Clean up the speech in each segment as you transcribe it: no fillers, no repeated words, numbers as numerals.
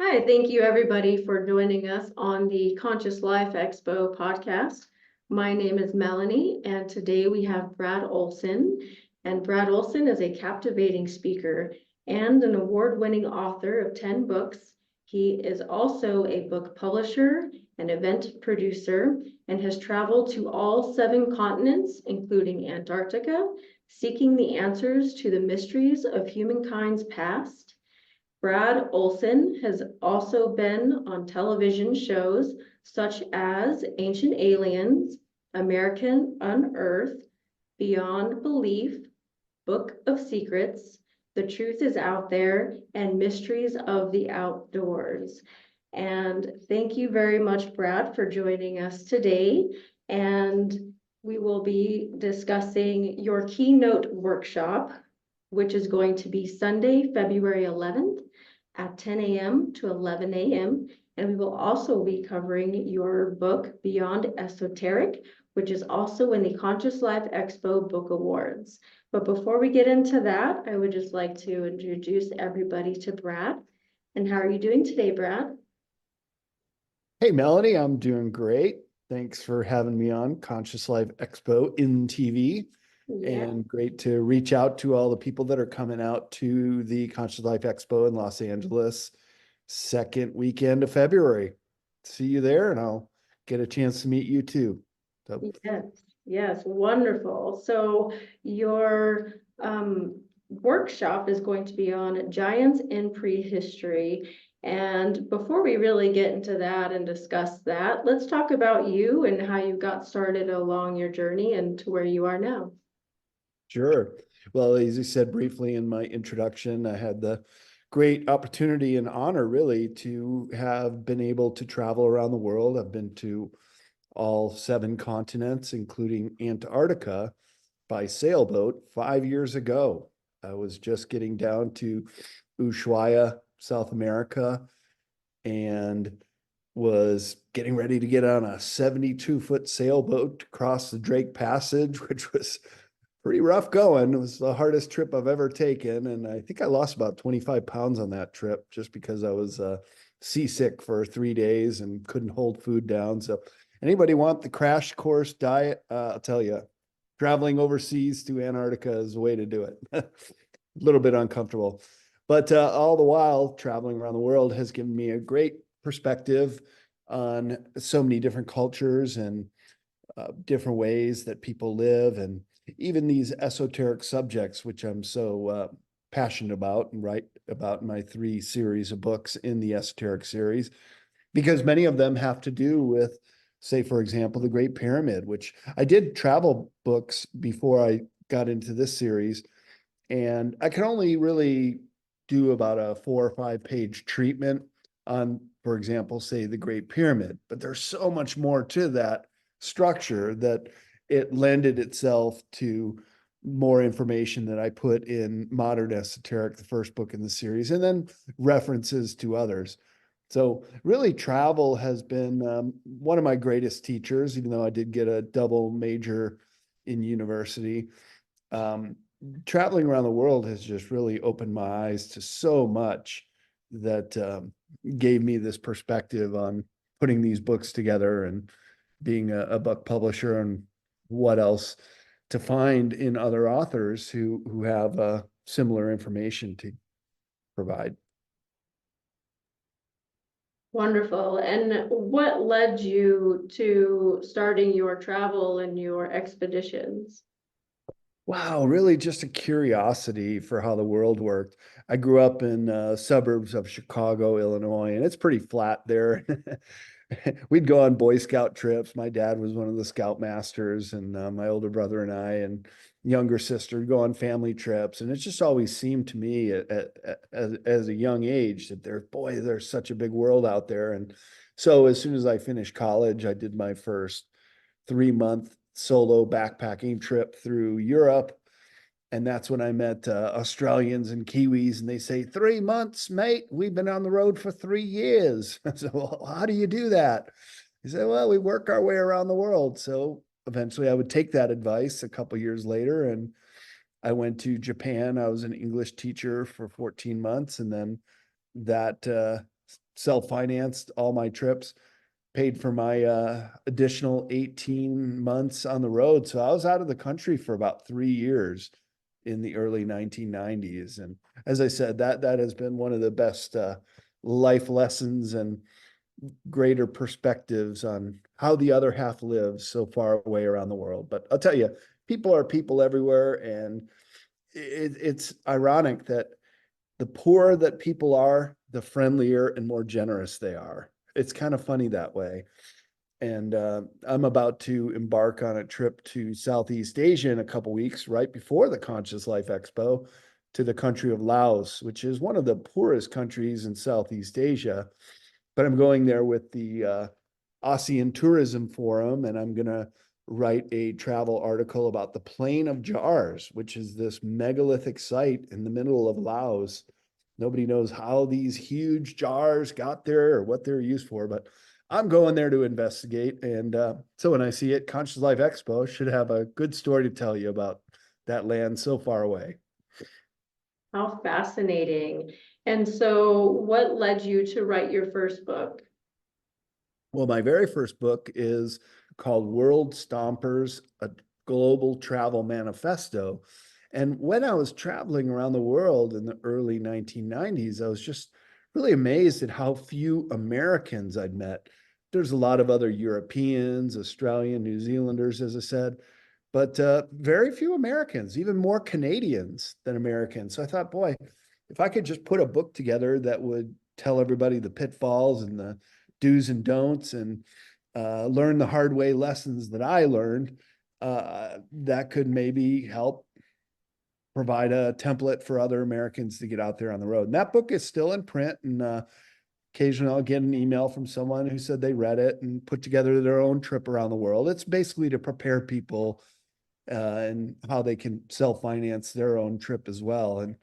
Hi, thank you everybody for joining us on the Conscious Life Expo podcast. My name is Melanie, and today we have Brad Olsen. And Brad Olsen is a captivating speaker and an award-winning author of 10 books. He is also a book publisher, an event producer, and has traveled to all 7 continents, including Antarctica, seeking the answers to the mysteries of humankind's past. Brad Olsen has also been on television shows such as Ancient Aliens, American Unearthed, Beyond Belief, Book of Secrets, The Truth is Out There, and Mysteries of the Outdoors. And thank you very much, Brad, for joining us today. And we will be discussing your keynote workshop, which is going to be Sunday, February 11th at 10 a.m. to 11 a.m. And we will also be covering your book, Beyond Esoteric, which is also in the Conscious Life Expo Book Awards. But before we get into that, I would just like to introduce everybody to Brad. And how are you doing today, Brad? Hey, Melanie, I'm doing great. Thanks for having me on Conscious Life Expo in TV. Yeah. And great to reach out to all the people that are coming out to the Conscious Life Expo in Los Angeles, second weekend of February. See you there, and I'll get a chance to meet you too. So, Yes, yes, wonderful. So your workshop is going to be on giants in prehistory. And before we really get into that and discuss that, let's talk about you and how you got started along your journey and to where you are now. sure. Well, as you said briefly in my introduction, I had the great opportunity and honor, really, to have been able to travel around the world. I've been to all 7 continents, including Antarctica, by sailboat 5 years ago. I was just getting down to Ushuaia, South America, and was getting ready to get on a 72-foot sailboat to cross the Drake Passage, which was pretty rough going. It was the hardest trip I've ever taken. And I think I lost about 25 pounds on that trip just because I was seasick for 3 days and couldn't hold food down. So anybody want the crash course diet? I'll tell you, traveling overseas to Antarctica is the way to do it. A little bit uncomfortable. But all the while, traveling around the world has given me a great perspective on so many different cultures and different ways that people live, and even these esoteric subjects, which I'm so passionate about and write about in my 3 series of books in the esoteric series, because many of them have to do with, say, for example, the Great Pyramid, which I did travel books before I got into this series. And I can only really do about a 4 or 5 page treatment on, for example, say the Great Pyramid. But there's so much more to that structure that it lended itself to more information that I put in Modern Esoteric, the first book in the series, and then references to others. So really, travel has been one of my greatest teachers, even though I did get a double major in university. Traveling around the world has just really opened my eyes to so much that gave me this perspective on putting these books together and being a book publisher, and what else to find in other authors who have similar information to provide. Wonderful. And what led you to starting your travel and your expeditions? Wow, really just a curiosity for how the world worked. I grew up in suburbs of Chicago, Illinois, and it's pretty flat there. We'd go on Boy Scout trips. My dad was one of the scoutmasters, and my older brother and I and younger sister would go on family trips. And it just always seemed to me as a young age that there's such a big world out there. And so as soon as I finished college, I did my first 3-month solo backpacking trip through Europe. And that's when I met Australians and Kiwis, and they say, 3 months, mate, we've been on the road for 3 years. So, well, how do you do that? He said, well, we work our way around the world. So eventually I would take that advice a couple years later, and I went to Japan. I was an English teacher for 14 months, and then that self-financed all my trips, paid for my additional 18 months on the road. So I was out of the country for about 3 years in the early 1990s. And as I said, that has been one of the best life lessons and greater perspectives on how the other half lives so far away around the world. But I'll tell you, people are people everywhere. And it's ironic that the poorer that people are, the friendlier and more generous they are. It's kind of funny that way. And I'm about to embark on a trip to Southeast Asia in a couple weeks, right before the Conscious Life Expo, to the country of Laos, which is one of the poorest countries in Southeast Asia. But I'm going there with the ASEAN Tourism Forum, and I'm going to write a travel article about the Plain of Jars, which is this megalithic site in the middle of Laos. Nobody knows how these huge jars got there or what they're used for, but I'm going there to investigate. And so when I see it, Conscious Life Expo should have a good story to tell you about that land so far away. How fascinating. And so what led you to write your first book? Well, my very first book is called World Stompers, a Global Travel Manifesto. And when I was traveling around the world in the early 1990s, I was just really amazed at how few Americans I'd met. There's a lot of other Europeans, Australian, New Zealanders, as I said, but very few Americans, even more Canadians than Americans. So I thought, boy, if I could just put a book together that would tell everybody the pitfalls and the do's and don'ts and learn the hard way lessons that I learned, that could maybe help provide a template for other Americans to get out there on the road. And that book is still in print. And occasionally I'll get an email from someone who said they read it and put together their own trip around the world. It's basically to prepare people and how they can self-finance their own trip as well. And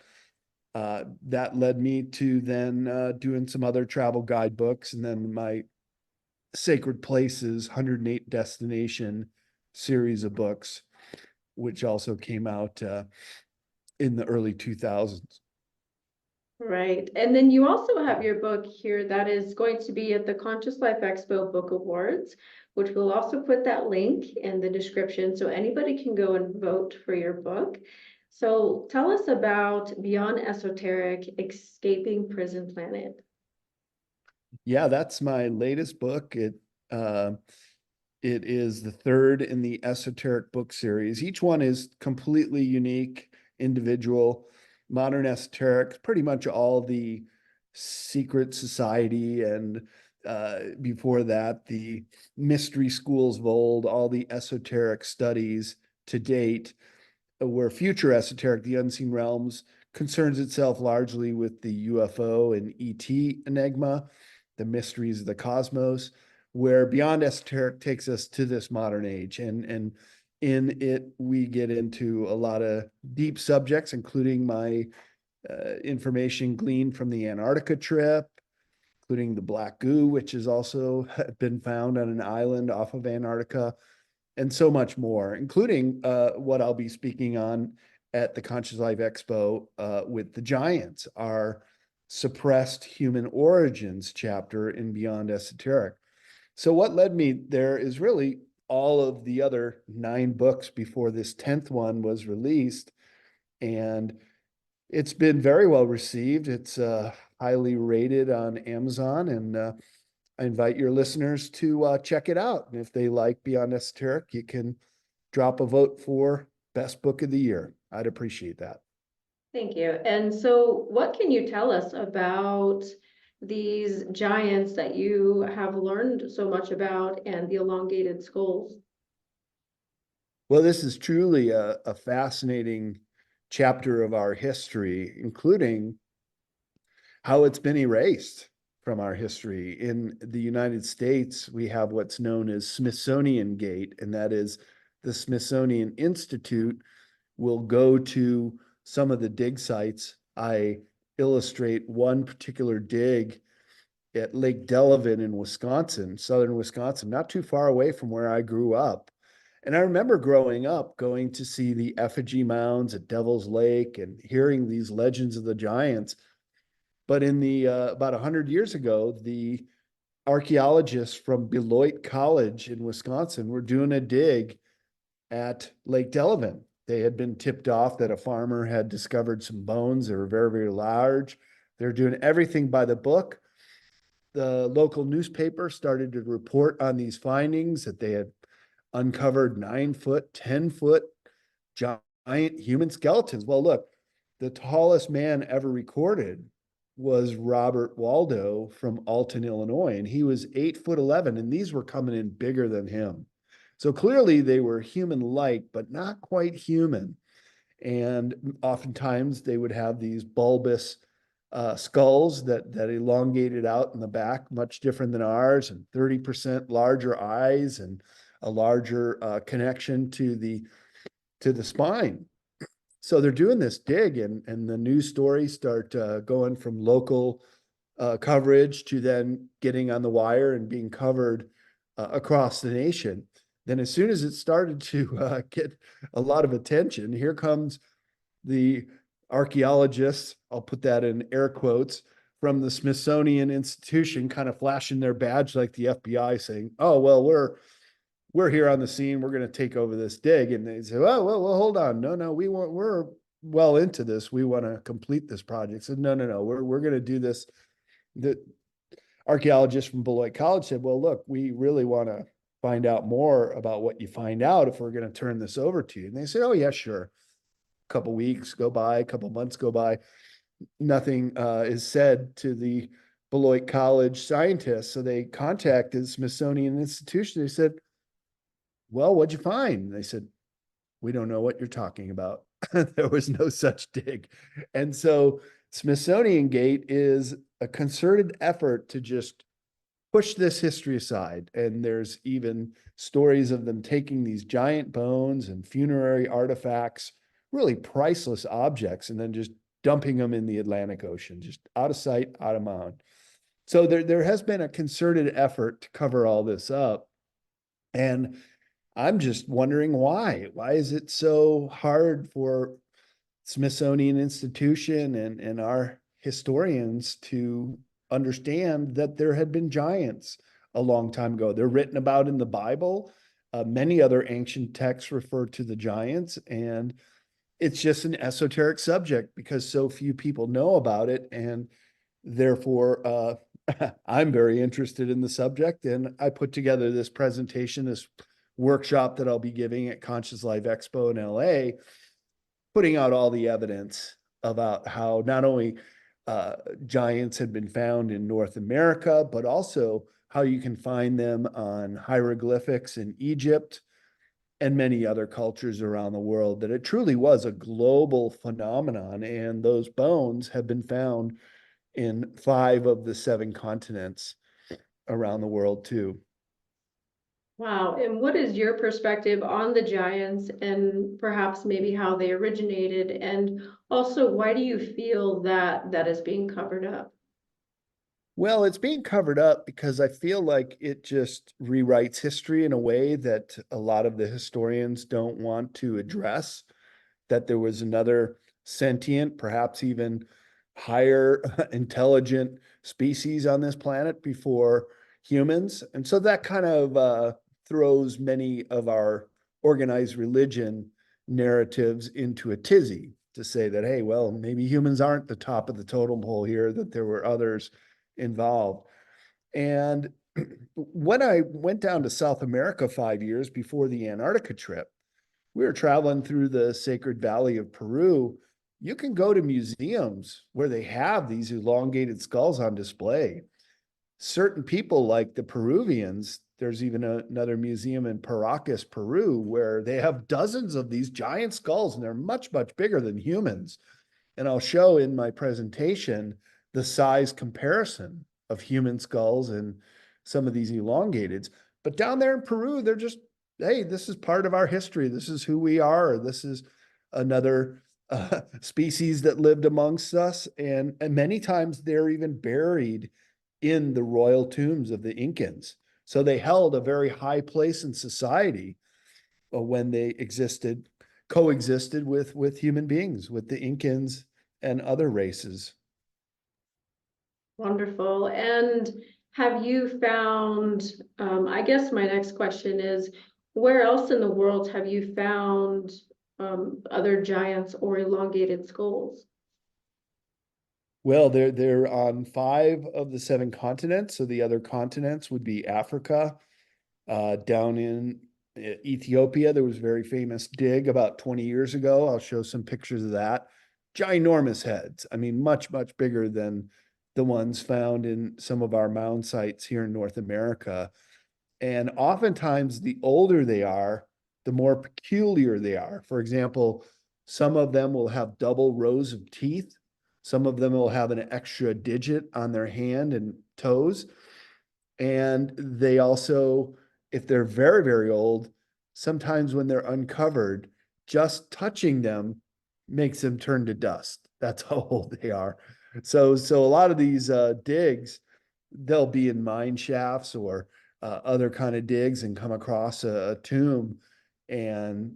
that led me to then doing some other travel guidebooks, and then my Sacred Places 108 Destination series of books, which also came out in the early 2000s. Right. And then you also have your book here that is going to be at the Conscious Life Expo Book Awards, which we'll also put that link in the description so anybody can go and vote for your book. So tell us about Beyond Esoteric, Escaping Prison Planet. Yeah, that's my latest book. It is the third in the Esoteric book series. Each one is completely unique, individual. Modern Esoteric, pretty much all the secret society, and before that, the mystery schools of old, all the esoteric studies to date, where future esoteric, the unseen realms, concerns itself largely with the UFO and ET enigma, the mysteries of the cosmos, where Beyond Esoteric takes us to this modern age. And in it, we get into a lot of deep subjects, including my information gleaned from the Antarctica trip, including the black goo, which has also been found on an island off of Antarctica, and so much more, including what I'll be speaking on at the Conscious Life Expo with the Giants, our suppressed human origins chapter in Beyond Esoteric. So what led me there is really all of the other 9 books before this 10th one was released. And it's been very well received. It's highly rated on Amazon, and I invite your listeners to check it out. And if they like Beyond Esoteric, you can drop a vote for best book of the year. I'd appreciate that. Thank you. And so what can you tell us about these giants that you have learned so much about and the elongated skulls? Well, this is truly a fascinating chapter of our history, including how it's been erased from our history. In the United States, we have what's known as Smithsonian Gate, and that is the Smithsonian Institute will go to some of the dig sites. I illustrate one particular dig at Lake Delavan in Wisconsin, southern Wisconsin, not too far away from where I grew up. And I remember growing up going to see the effigy mounds at Devil's Lake and hearing these legends of the giants. But in the about 100 years ago, the archaeologists from Beloit College in Wisconsin were doing a dig at Lake Delavan. They had been tipped off that a farmer had discovered some bones. They were very, very large. They're doing everything by the book. The local newspaper started to report on these findings that they had uncovered 9 foot, 10 foot giant human skeletons. Well, look, the tallest man ever recorded was Robert Waldo from Alton, Illinois, and he was 8'11", and these were coming in bigger than him. So clearly they were human-like, but not quite human. And oftentimes they would have these bulbous skulls that elongated out in the back, much different than ours, and 30% larger eyes and a larger connection to the spine. So they're doing this dig, and the news stories start going from local coverage to then getting on the wire and being covered across the nation. Then as soon as it started to get a lot of attention, here comes the archaeologists, I'll put that in air quotes, from the Smithsonian Institution, kind of flashing their badge like the FBI, saying, "Oh, well, we're here on the scene. We're going to take over this dig." And they say, well, hold on. No, we're well into this. We want to complete this project. So no, we're going to do this. The archaeologist from Beloit College said, well, look, we really want to find out more about what you find out if we're going to turn this over to you. And they said, oh yeah, sure. A couple weeks go by, a couple months go by. Nothing is said to the Beloit College scientists. So they contacted Smithsonian Institution. They said, well, what'd you find? They said, we don't know what you're talking about. There was no such dig. And so Smithsonian Gate is a concerted effort to just push this history aside. And there's even stories of them taking these giant bones and funerary artifacts, really priceless objects, and then just dumping them in the Atlantic Ocean, just out of sight, out of mind. So there has been a concerted effort to cover all this up. And I'm just wondering why. Why is it so hard for Smithsonian Institution and our historians to understand that there had been giants a long time ago? They're written about in the Bible. Many other ancient texts refer to the giants, and it's just an esoteric subject because so few people know about it, and therefore I'm very interested in the subject, and I put together this presentation, this workshop that I'll be giving at Conscious Life Expo in LA, putting out all the evidence about how not only giants had been found in North America, but also how you can find them on hieroglyphics in Egypt and many other cultures around the world, that it truly was a global phenomenon. And those bones have been found in 5 of the 7 continents around the world too. Wow. And what is your perspective on the giants and perhaps maybe how they originated? And also, why do you feel that that is being covered up? Well, it's being covered up because I feel like it just rewrites history in a way that a lot of the historians don't want to address, that there was another sentient, perhaps even higher intelligent species on this planet before humans. And so that kind of throws many of our organized religion narratives into a tizzy to say that, hey, well, maybe humans aren't the top of the totem pole here, that there were others involved. And when I went down to South America 5 years before the Antarctica trip, we were traveling through the Sacred Valley of Peru. You can go to museums where they have these elongated skulls on display. Certain people, like the Peruvians, there's even another museum in Paracas, Peru, where they have dozens of these giant skulls, and they're much, much bigger than humans. And I'll show in my presentation the size comparison of human skulls and some of these elongateds. But down there in Peru, they're just, hey, this is part of our history. This is who we are. This is another species that lived amongst us. And many times they're even buried in the royal tombs of the Incans. So they held a very high place in society when they coexisted with human beings, with the Incans and other races. Wonderful. And have you found, I guess my next question is, where else in the world have you found other giants or elongated skulls? Well, they're on 5 of the 7 continents. So the other continents would be Africa, down in Ethiopia. There was a very famous dig about 20 years ago. I'll show some pictures of that. Ginormous heads. I mean, much, much bigger than the ones found in some of our mound sites here in North America. And oftentimes, the older they are, the more peculiar they are. For example, some of them will have double rows of teeth. Some of them will have an extra digit on their hand and toes. And they also, if they're very, very old, sometimes when they're uncovered, just touching them makes them turn to dust. That's how old they are. So a lot of these digs, they'll be in mine shafts or other kind of digs and come across a tomb. And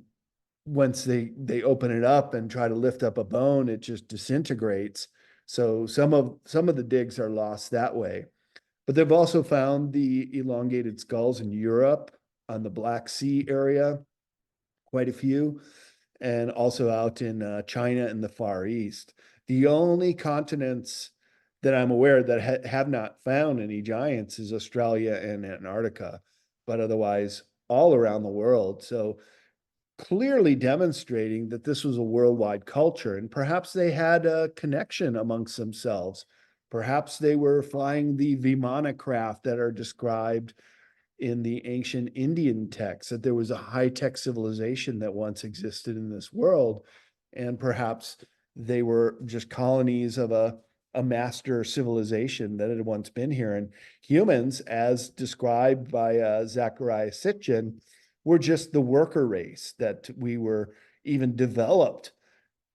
once they open it up and try to lift up a bone, it just disintegrates. So some of the digs are lost that way. But they've also found the elongated skulls in Europe, on the Black Sea area, quite a few, and also out in China and the Far East. The only continents that I'm aware that have not found any giants is Australia and Antarctica, but otherwise all around the world. So clearly demonstrating that this was a worldwide culture, and perhaps they had a connection amongst themselves. Perhaps they were flying the Vimana craft that are described in the ancient Indian texts, that there was a high-tech civilization that once existed in this world, and perhaps they were just colonies of a master civilization that had once been here. And humans, as described by Zachariah Sitchin, were just the worker race, that we were even developed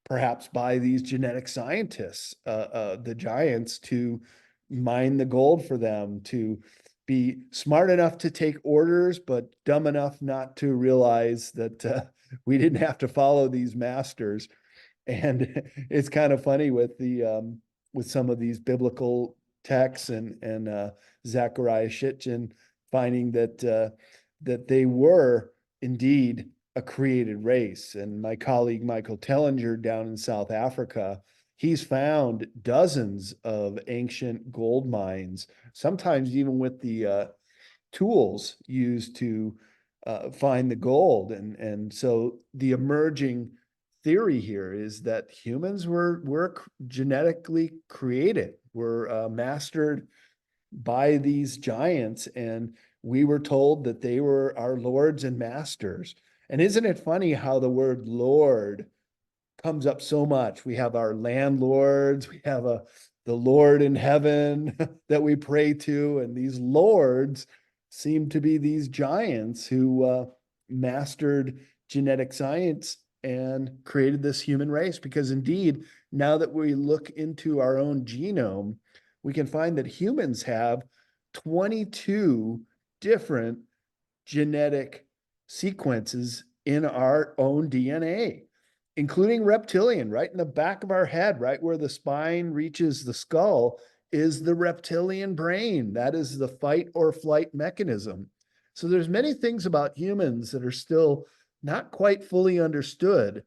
perhaps by these genetic scientists, the giants, to mine the gold for them, to be smart enough to take orders, but dumb enough not to realize that we didn't have to follow these masters. And it's kind of funny with the with some of these biblical texts and Zachariah Sitchin finding that they were indeed a created race. And my colleague Michael Tellinger down in South Africa, he's found dozens of ancient gold mines, sometimes even with the tools used to find the gold. And so the emerging theory here is that humans were genetically created, were mastered by these giants, and we were told that they were our lords and masters. And isn't it funny how the word Lord comes up so much? We have our landlords, we have the Lord in heaven that we pray to, and these lords seem to be these giants who mastered genetic science and created this human race. Because indeed, now that we look into our own genome, we can find that humans have 22 different genetic sequences in our own DNA, including reptilian. Right in the back of our head, right where the spine reaches the skull, is the reptilian brain. That is the fight or flight mechanism. So there's many things about humans that are still not quite fully understood.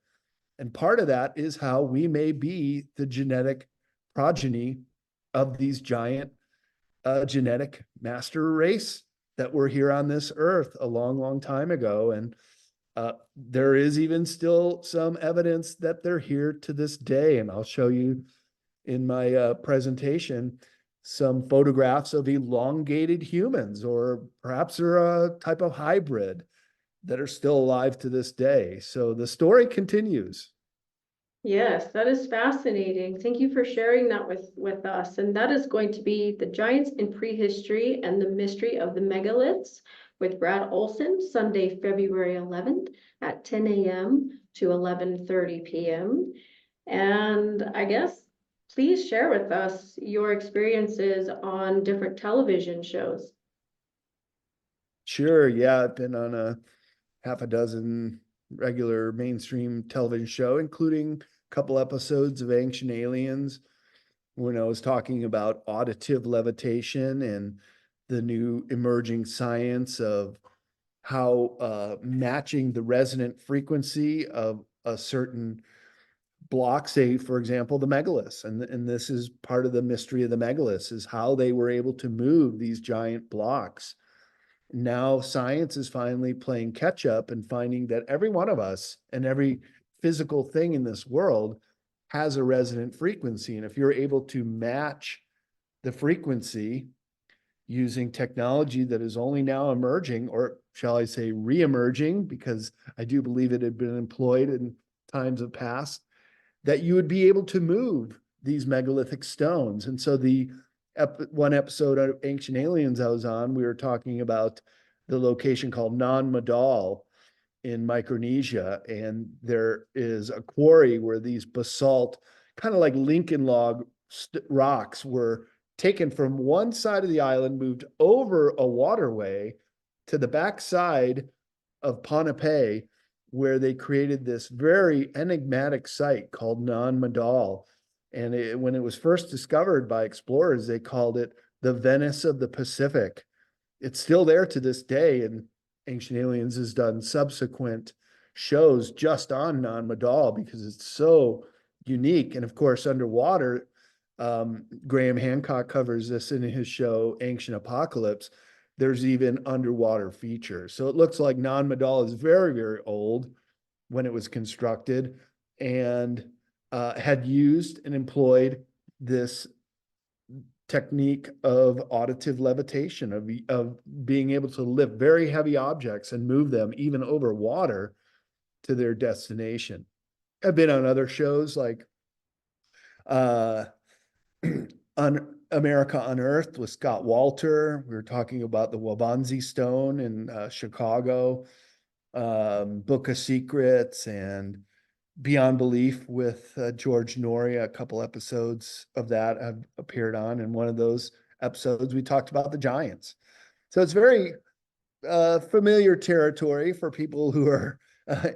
And part of that is how we may be the genetic progeny of these giant genetic master race that were here on this earth a long, long time ago. And there is even still some evidence that they're here to this day. And I'll show you in my presentation some photographs of elongated humans, or perhaps they're a type of hybrid that are still alive to this day. So the story continues. Yes, that is fascinating. Thank you for sharing that with us. And that is going to be The Giants in Prehistory and the Mystery of the Megaliths with Brad Olsen, Sunday, February 11th at 10 a.m. to 11:30 p.m. And I guess please share with us your experiences on different television shows. Sure. Yeah, I've been on a half a dozen regular mainstream television show, including a couple episodes of Ancient Aliens. when I was talking about auditive levitation and the new emerging science of how matching the resonant frequency of a certain block, say, for example, the megaliths. And this is part of the mystery of the megaliths, is how they were able to move these giant blocks. Now science is finally playing catch up and finding that every one of us and every physical thing in this world has a resonant frequency. And if you're able to match the frequency using technology that is only now emerging, or shall I say re-emerging, because I do believe it had been employed in times of past, that you would be able to move these megalithic stones. And so the one episode of Ancient Aliens I was on, we were talking about the location called Non Madal in Micronesia. And there is a quarry where these basalt, kind of like Lincoln log rocks, were taken from one side of the island, moved over a waterway to the backside of Ponape, where they created this very enigmatic site called Non Madal. And when it was first discovered by explorers, they called it the Venice of the Pacific. It's still there to this day, and Ancient Aliens has done subsequent shows just on Non Madal because it's so unique. And of course, underwater, Graham Hancock covers this in his show Ancient Apocalypse. There's even underwater features. So it looks like Non Madal is very, very old when it was constructed, and had used and employed this technique of auditive levitation, of being able to lift very heavy objects and move them even over water to their destination. I've been on other shows like on America Unearthed with Scott Walter. We were talking about the Wabanzi Stone in Chicago, Book of Secrets, and Beyond Belief with George Noria. A couple episodes of that have appeared on. In one of those episodes, we talked about the giants. So it's very familiar territory for people who are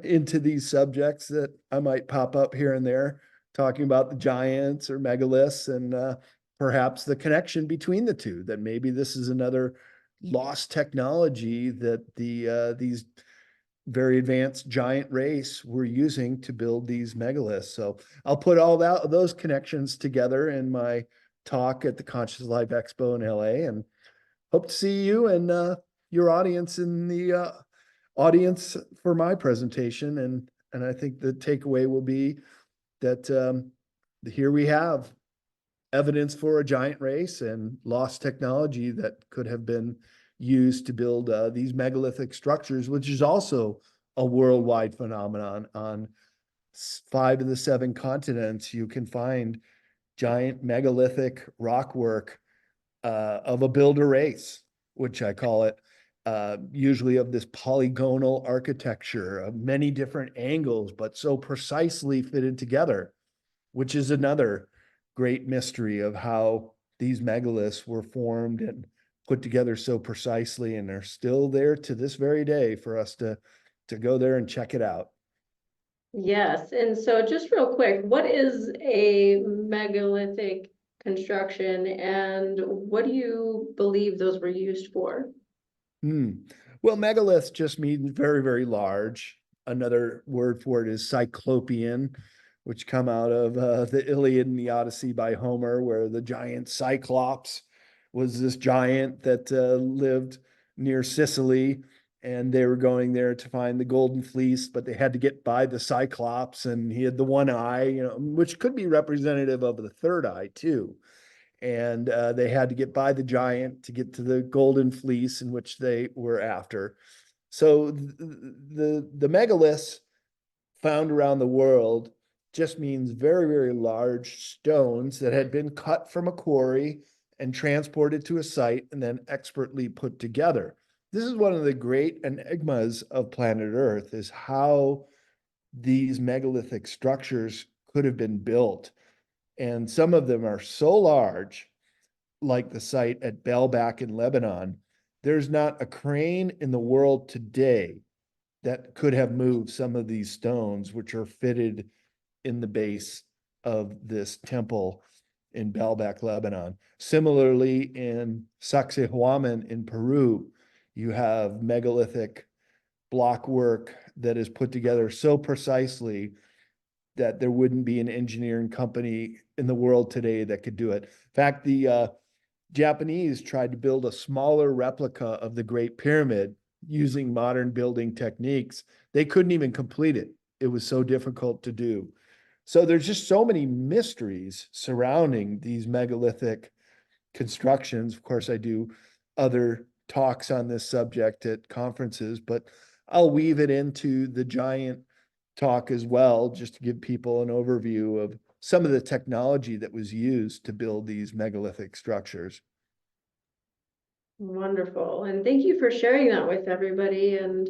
into these subjects, that I might pop up here and there talking about the giants or megaliths, and perhaps the connection between the two, that maybe this is another lost technology that these very advanced giant race were using to build these megaliths. So I'll put all those connections together in my talk at the Conscious Life Expo in LA, and hope to see you and your audience in the audience for my presentation. And I think the takeaway will be that here we have evidence for a giant race and lost technology that could have been used to build these megalithic structures, which is also a worldwide phenomenon. On 5 of the 7 continents, you can find giant megalithic rockwork of a builder race, which I call it, usually of this polygonal architecture of many different angles, but so precisely fitted together, which is another great mystery of how these megaliths were formed and put together so precisely, and they're still there to this very day for us to go there and check it out. Yes, and so just real quick, what is a megalithic construction and what do you believe those were used for? Well, megalith just means very, very large. Another word for it is cyclopean, which come out of the Iliad and the Odyssey by Homer, where the giant Cyclops was this giant that lived near Sicily, and they were going there to find the golden fleece, but they had to get by the Cyclops, and he had the one eye, which could be representative of the third eye too. And they had to get by the giant to get to the golden fleece in which they were after. So the megaliths found around the world just means very, very large stones that had been cut from a quarry and transported to a site and then expertly put together. This is one of the great enigmas of planet Earth, is how these megalithic structures could have been built. And some of them are so large, like the site at Baalbek in Lebanon. There's not a crane in the world today that could have moved some of these stones, which are fitted in the base of this temple in Baalbek, Lebanon. Similarly, in Sacsayhuaman in Peru, you have megalithic block work that is put together so precisely that there wouldn't be an engineering company in the world today that could do it. In fact, the Japanese tried to build a smaller replica of the Great Pyramid using modern building techniques. They couldn't even complete it. It was so difficult to do. So there's just so many mysteries surrounding these megalithic constructions. Of course, I do other talks on this subject at conferences, but I'll weave it into the giant talk as well, just to give people an overview of some of the technology that was used to build these megalithic structures. Wonderful. And thank you for sharing that with everybody. And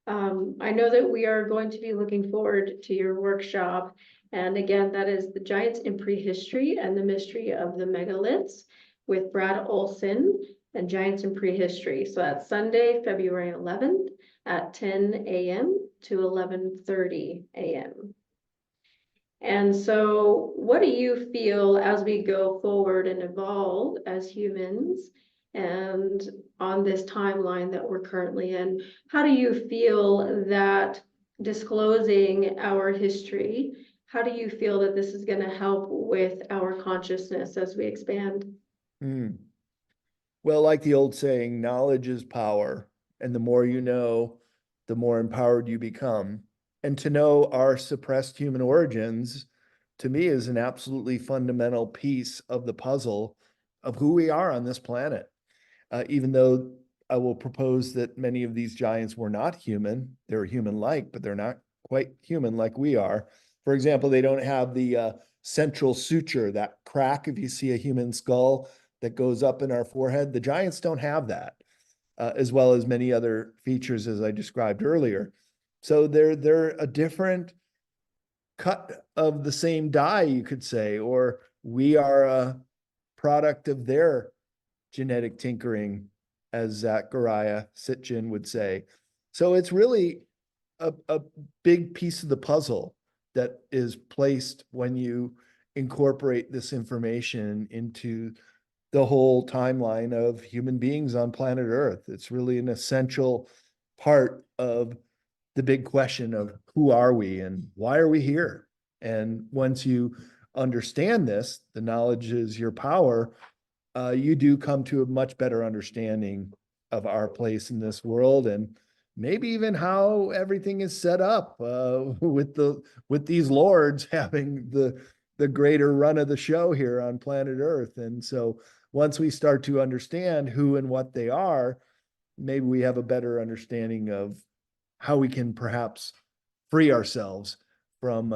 I know that we are going to be looking forward to your workshop. And again, that is The Giants in Prehistory and the Mystery of the Megaliths with Brad Olsen and Giants in Prehistory. So that's Sunday, February 11th at 10 a.m. to 11:30 a.m. And so what do you feel as we go forward and evolve as humans and on this timeline that we're currently in? How do you feel that disclosing our history, how do you feel that this is going to help with our consciousness as we expand? Well, like the old saying, knowledge is power, and the more you know, the more empowered you become. And to know our suppressed human origins, to me, is an absolutely fundamental piece of the puzzle of who we are on this planet. Even though I will propose that many of these giants were not human, they're human-like, but they're not quite human like we are. For example, they don't have the central suture, that crack if you see a human skull that goes up in our forehead. The giants don't have that, as well as many other features as I described earlier. So they're a different cut of the same die, you could say, or we are a product of their genetic tinkering, as Zachariah Sitchin would say. So it's really a big piece of the puzzle that is placed when you incorporate this information into the whole timeline of human beings on planet Earth. It's really an essential part of the big question of who are we and why are we here? And once you understand this, the knowledge is your power, you do come to a much better understanding of our place in this world and maybe even how everything is set up with these lords having the greater run of the show here on planet Earth. And so once we start to understand who and what they are, maybe we have a better understanding of how we can perhaps free ourselves from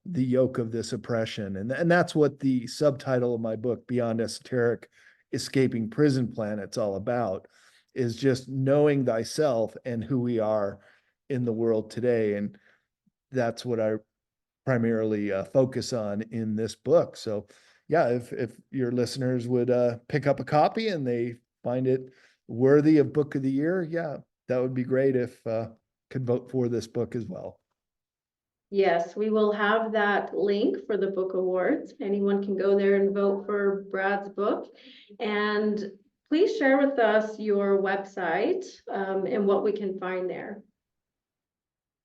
the yoke of this oppression. And that's what the subtitle of my book, Beyond Esoteric, Escaping Prison Planet's all about, is just knowing thyself and who we are in the world today. And that's what I primarily focus on in this book. So yeah, if your listeners would pick up a copy and they find it worthy of book of the year, yeah, that would be great if could vote for this book as well. Yes, we will have that link for the book awards. Anyone can go there and vote for Brad's book. And please share with us your website and what we can find there.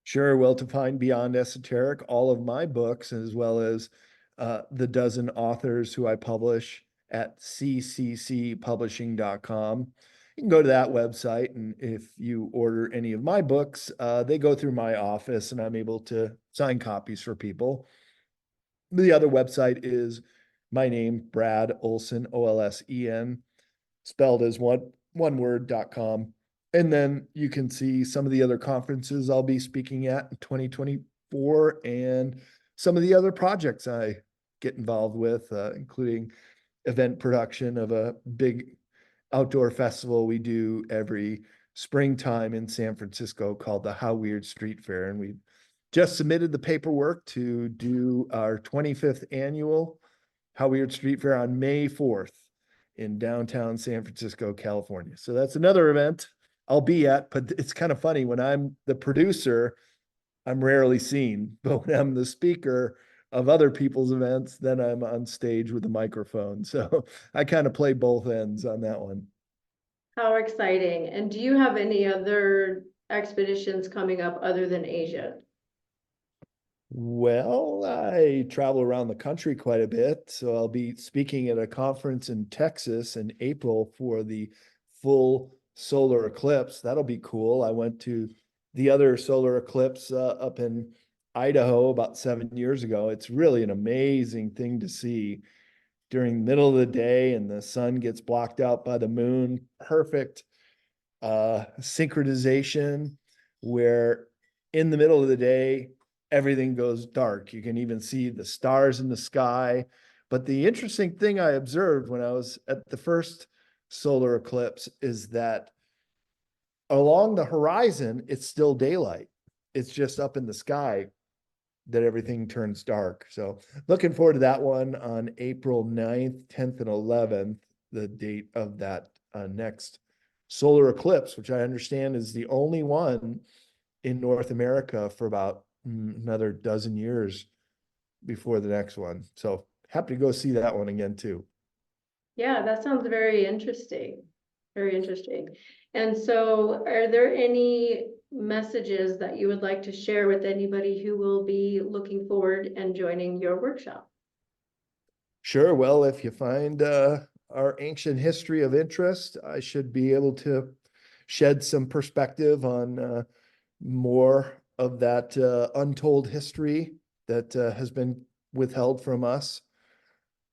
Sure. Well, to find Beyond Esoteric, all of my books, as well as the dozen authors who I publish at cccpublishing.com. You can go to that website, and if you order any of my books, they go through my office, and I'm able to sign copies for people. The other website is my name, Brad Olsen, Olsen, spelled as one word.com. And then you can see some of the other conferences I'll be speaking at in 2024 and some of the other projects I get involved with, including event production of a big outdoor festival we do every springtime in San Francisco called the How Weird Street Fair. And we just submitted the paperwork to do our 25th annual How Weird Street Fair on May 4th in downtown San Francisco, California. So that's another event I'll be at, but it's kind of funny when I'm the producer, I'm rarely seen, but when I'm the speaker, of other people's events, then I'm on stage with a microphone. So I kind of play both ends on that one. How exciting. And do you have any other expeditions coming up other than Asia? Well, I travel around the country quite a bit. So I'll be speaking at a conference in Texas in April for the full solar eclipse. That'll be cool. I went to the other solar eclipse up in Idaho about 7 years ago. It's really an amazing thing to see during the middle of the day, and the sun gets blocked out by the moon. Perfect synchronization where in the middle of the day, everything goes dark. You can even see the stars in the sky. But the interesting thing I observed when I was at the first solar eclipse is that along the horizon, it's still daylight. It's just up in the sky that everything turns dark. So looking forward to that one on April 9th, 10th, and 11th, the date of that next solar eclipse, which I understand is the only one in North America for about another dozen years before the next one. So happy to go see that one again too. Yeah, that sounds very interesting. Very interesting. And so are there any messages that you would like to share with anybody who will be looking forward and joining your workshop? Sure. Well, if you find our ancient history of interest, I should be able to shed some perspective on more of that untold history that has been withheld from us.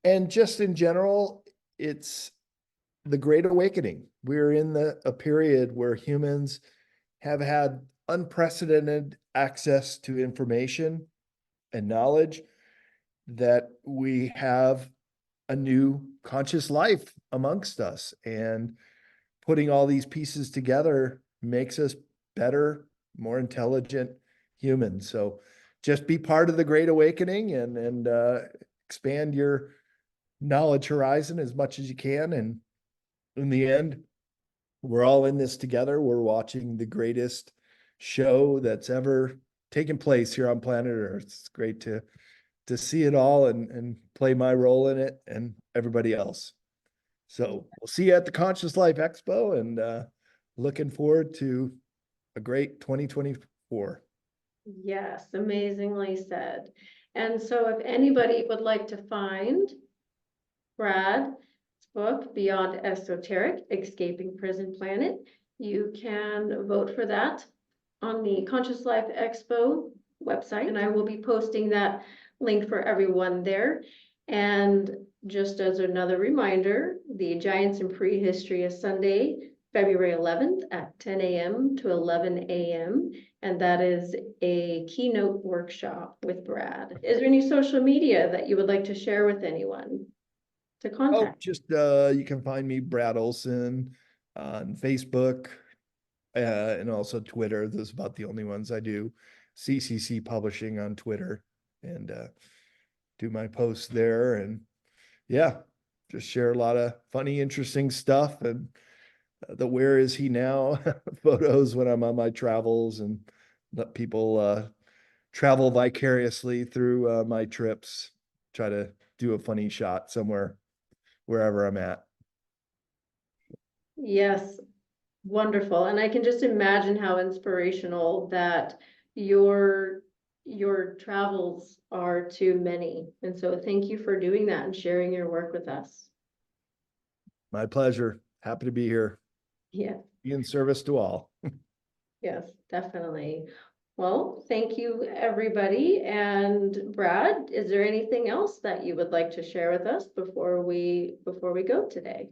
And just in general, it's the Great Awakening. We're in a period where humans have had unprecedented access to information and knowledge, that we have a new conscious life amongst us. And putting all these pieces together makes us better, more intelligent humans. So just be part of the Great Awakening and expand your knowledge horizon as much as you can. And in the end, we're all in this together. We're watching the greatest show that's ever taken place here on planet Earth. It's great to see it all and play my role in it and everybody else. So we'll see you at the Conscious Life Expo, and looking forward to a great 2024. Yes, amazingly said. And so if anybody would like to find Brad's book, Beyond Esoteric, Escaping Prison Planet, you can vote for that on the Conscious Life Expo website, and I will be posting that link for everyone there. And just as another reminder, the Giants in Prehistory is Sunday, February 11th at 10 a.m. to 11 a.m. And that is a keynote workshop with Brad. Is there any social media that you would like to share with anyone to Oh, contact? just you can find me, Brad Olsen, on Facebook and also Twitter. Those are about the only ones I do. CCC Publishing on Twitter, and do my posts there. And yeah, just share a lot of funny, interesting stuff, and the where is he now photos when I'm on my travels, and let people travel vicariously through my trips. Try to do a funny shot somewhere, wherever I'm at. Yes, wonderful. And I can just imagine how inspirational that your your travels are to many. And so thank you for doing that and sharing your work with us. My pleasure. Happy to be here. Yeah, Be in service to all. yes, definitely. Well, thank you, everybody. And Brad, is there anything else that you would like to share with us before we go today?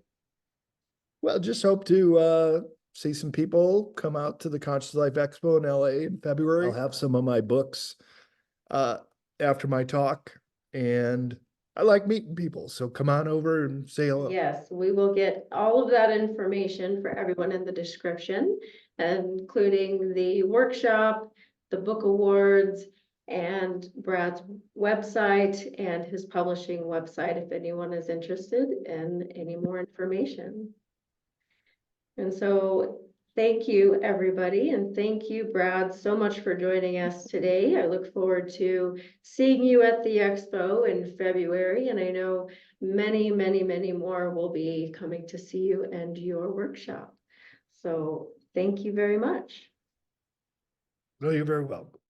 Well, just hope to see some people come out to the Conscious Life Expo in LA in February. I'll have some of my books uh, after my talk, and I like meeting people. So come on over and say hello. Yes, we will get all of that information for everyone in the description, including the workshop, the book awards, and Brad's website and his publishing website if anyone is interested in any more information. And so Thank you, everybody, and thank you, Brad, so much for joining us today. I look forward to seeing you at the Expo in February, and I know many, many, many more will be coming to see you and your workshop. So thank you very much. No, you're very welcome.